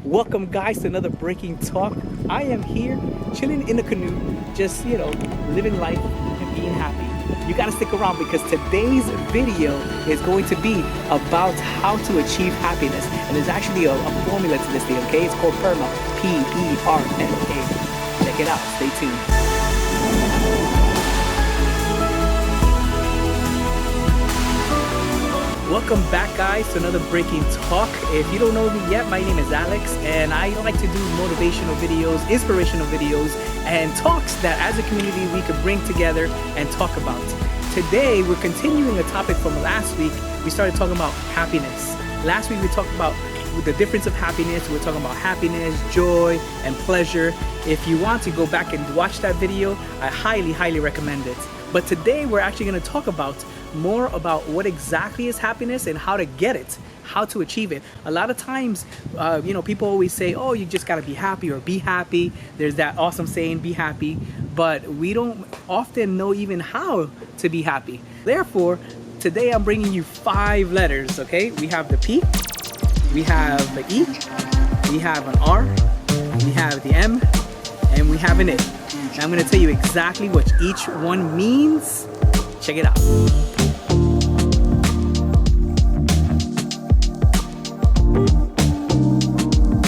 Welcome guys to another Breaking Talk. I am here chilling in a canoe, just living life and being happy. You gotta stick around because today's video is going to be about how to achieve happiness. And there's actually a formula to this thing, okay? It's called PERMA, P-E-R-M-A. Check it out, stay tuned. Welcome back guys to another Breaking Talk. If you don't know me yet, my name is Alex and I like to do motivational videos, inspirational videos, and talks that as a community we could bring together and talk about. Today we're continuing a topic from last week. We started talking about happiness. Last week we talked about the difference of happiness. We're talking about happiness, joy, and pleasure. If you want to go back and watch that video, I highly recommend it. But today we're actually going to talk more about what exactly is happiness and how to get it, how to achieve it. A lot of times, people always say, oh, you just got to be happy or be happy. There's that awesome saying, be happy. But we don't often know even how to be happy. Therefore, today I'm bringing you 5 letters, okay? We have the P, we have the E, we have an R, we have the M, and we have an A. And I'm going to tell you exactly what each one means. Check it out.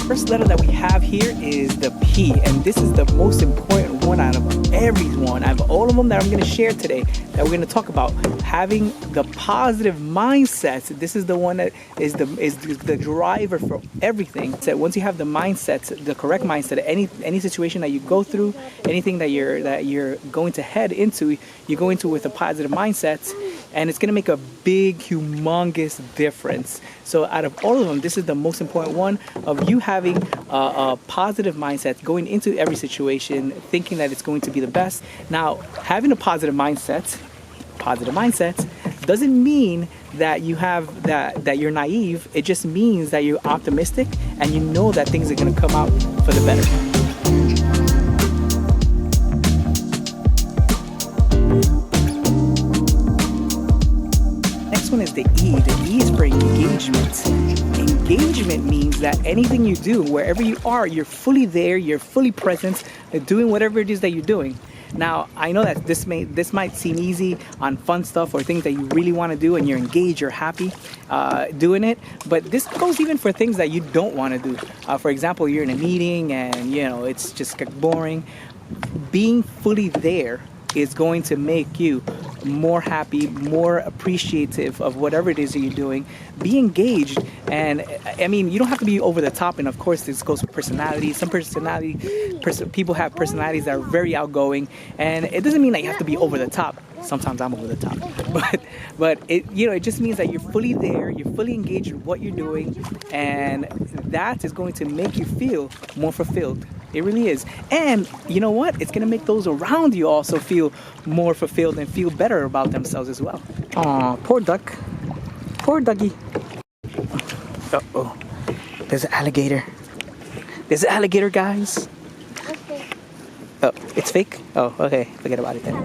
First letter that we have here is the P, and this is the most important one out of everyone, out of all of them that I'm going to share today, that we're going to talk about. Having the positive mindset. This is the one that is the driver for everything. So once you have the mindset, the correct mindset, any situation that you go through, anything that you're going to head into, you go into with a positive mindset, and it's going to make a big, humongous difference. So out of all of them, this is the most important one, of you having a positive mindset, going into every situation, thinking that it's going to be the best. Now, having a positive mindset doesn't mean that you have that you're naive. It just means that you're optimistic and you know that things are going to come out for the better. Next one is the E. The E is for engagement. Engagement means that anything you do, wherever you are, you're fully there, you're fully present, doing whatever it is that you're doing. Now, I know that this might seem easy on fun stuff or things that you really want to do and you're engaged, you're happy doing it, but this goes even for things that you don't want to do. For example, you're in a meeting and it's just boring. Being fully there is going to make you more happy, more appreciative of whatever it is that you're doing. Be engaged, and I mean, you don't have to be over the top, and of course this goes with personality. Some people have personalities that are very outgoing, and it doesn't mean that you have to be over the top. Sometimes I'm over the top, but it just means that you're fully there, you're fully engaged in what you're doing, and that is going to make you feel more fulfilled. It really is. And you know what? It's going to make those around you also feel more fulfilled and feel better about themselves as well. Aw, poor duck. Poor ducky. Uh-oh. There's an alligator. There's an alligator, guys. Okay. Oh, it's fake? Oh, okay. Forget about it then.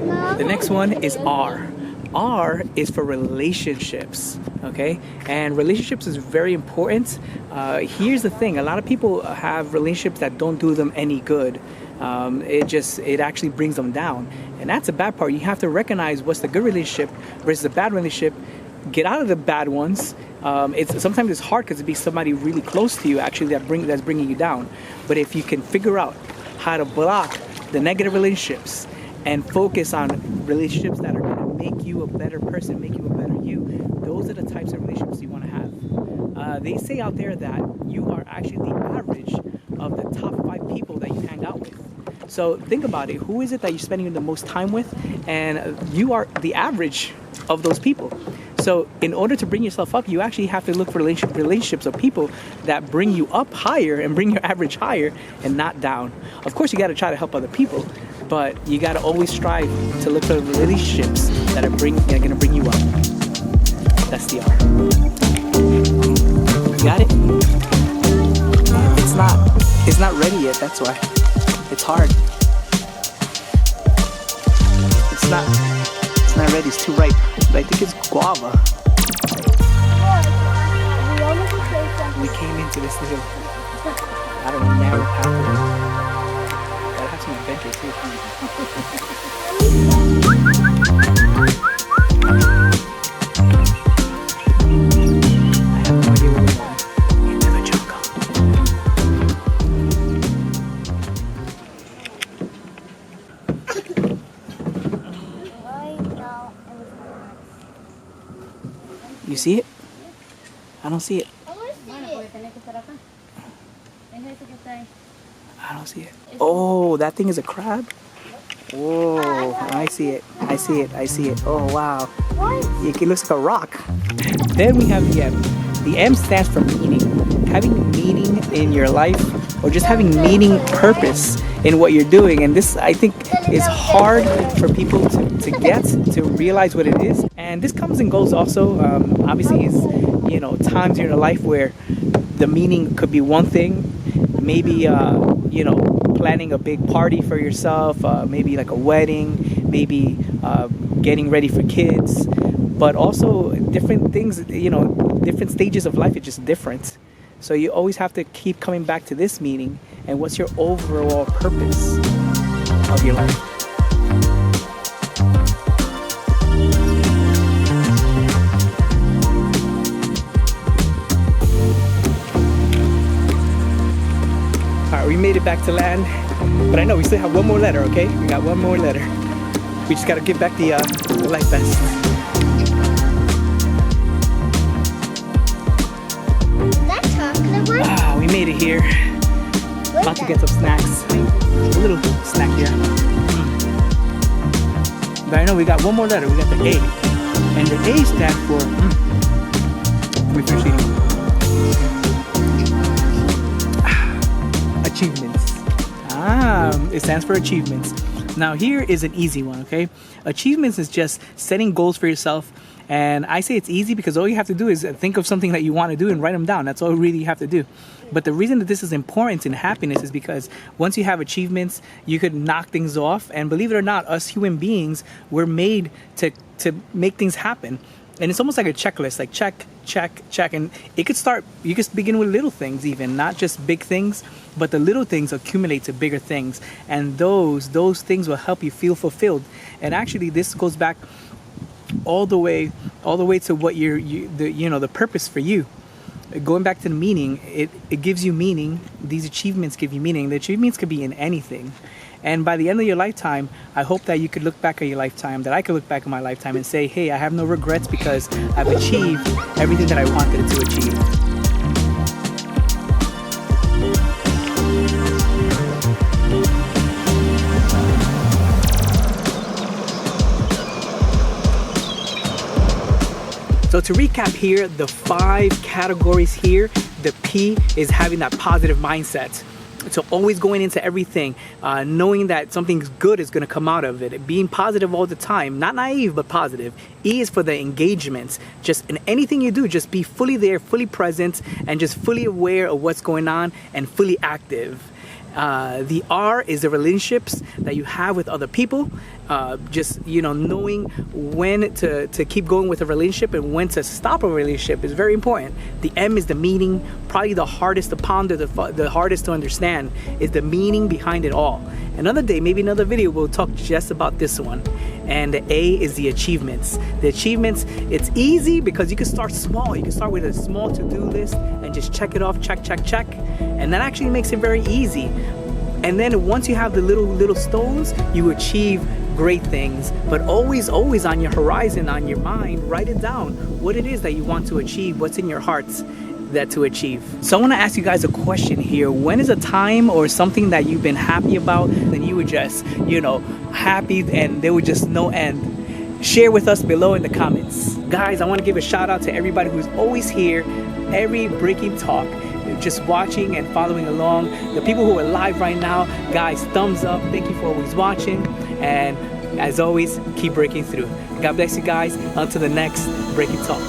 No. The next one is R. R is for relationships, okay? And relationships is very important. Here's the thing, a lot of people have relationships that don't do them any good. It actually brings them down. And that's the bad part. You have to recognize what's the good relationship versus the bad relationship. Get out of the bad ones. Sometimes it's hard because it'd be somebody really close to you actually that's bringing you down. But if you can figure out how to block the negative relationships and focus on relationships that are going to make you a better person, make you a better you, those are the types of relationships you want to have. They say out there that you are actually the average of the top 5 people that you hang out with. So think about it. Who is it that you're spending the most time with? And you are the average of those people. So in order to bring yourself up, you actually have to look for relationships of people that bring you up higher and bring your average higher and not down. Of course, you got to try to help other people, but you got to always strive to look for relationships that are going to bring you up. That's the R. You got it? It's not ready yet. That's why. It's hard. It's not ready. It's too ripe. But I think it's guava. We came into this little I don't know, narrow pathway. Gotta have some adventure too. I have no idea where we're going. Into the jungle. You see it? I don't see it. I don't see it. Oh, that thing is a crab? Whoa, I see it. I see it. I see it. Oh, wow. It looks like a rock. Then we have the M. The M stands for meaning. Having meaning in your life, or just having meaning, purpose in what you're doing. And this, I think, is hard for people to get, to realize what it is. And this comes and goes also. Obviously, is, you know, times in your life where the meaning could be one thing. Maybe, you know, planning a big party for yourself, maybe like a wedding, maybe getting ready for kids, but also different things, you know, different stages of life are just different. So you always have to keep coming back to this meaning and what's your overall purpose of your life. We made it back to land, but I know we still have one more letter, okay? We got one more letter. We just gotta give back the life vest. That chocolate one? Ah, we made it here. About to get some snacks. A little snack here. But I know we got one more letter. We got the A. And the A stands for... Let me finish eating. Achievements. It stands for achievements. Now here is an easy one, okay? Achievements is just setting goals for yourself. And I say it's easy because all you have to do is think of something that you want to do and write them down. That's all really you have to do. But the reason that this is important in happiness is because once you have achievements, you could knock things off. And believe it or not, us human beings were made to make things happen. And it's almost like a checklist, like check, check, check. And it could start, you could begin with little things even, not just big things, but the little things accumulate to bigger things. And those things will help you feel fulfilled. And actually this goes back all the way to what the purpose for you. Going back to the meaning, it gives you meaning. These achievements give you meaning. The achievements could be in anything. And by the end of your lifetime, I hope that you could look back at your lifetime, that I could look back at my lifetime and say, hey, I have no regrets because I've achieved everything that I wanted to achieve. So to recap here, the 5 categories here, the P is having that positive mindset. So always going into everything, knowing that something good is going to come out of it, being positive all the time, not naive, but positive. E is for the engagements. Just in anything you do, just be fully there, fully present, and just fully aware of what's going on and fully active. The R is the relationships that you have with other people. Just, knowing when to keep going with a relationship and when to stop a relationship is very important. The M is the meaning, probably the hardest to ponder, the hardest to understand is the meaning behind it all. Another day, maybe another video, we'll talk just about this one. And the A is the achievements. The achievements, it's easy because you can start small. You can start with a small to-do list and just check it off, check, check, check. And that actually makes it very easy. And then once you have the little stones, you achieve great things. But always on your horizon, on your mind, write it down. What it is that you want to achieve, what's in your hearts that to achieve. So I want to ask you guys a question here. When is a time or something that you've been happy about and you were just, happy and there was just no end? Share with us below in the comments. Guys, I want to give a shout out to everybody who's always here, every Breaking Talk, just watching and following along. The people who are live right now, guys, thumbs up. Thank you for always watching. And as always, keep breaking through. God bless you guys. Until the next Breaking Talk.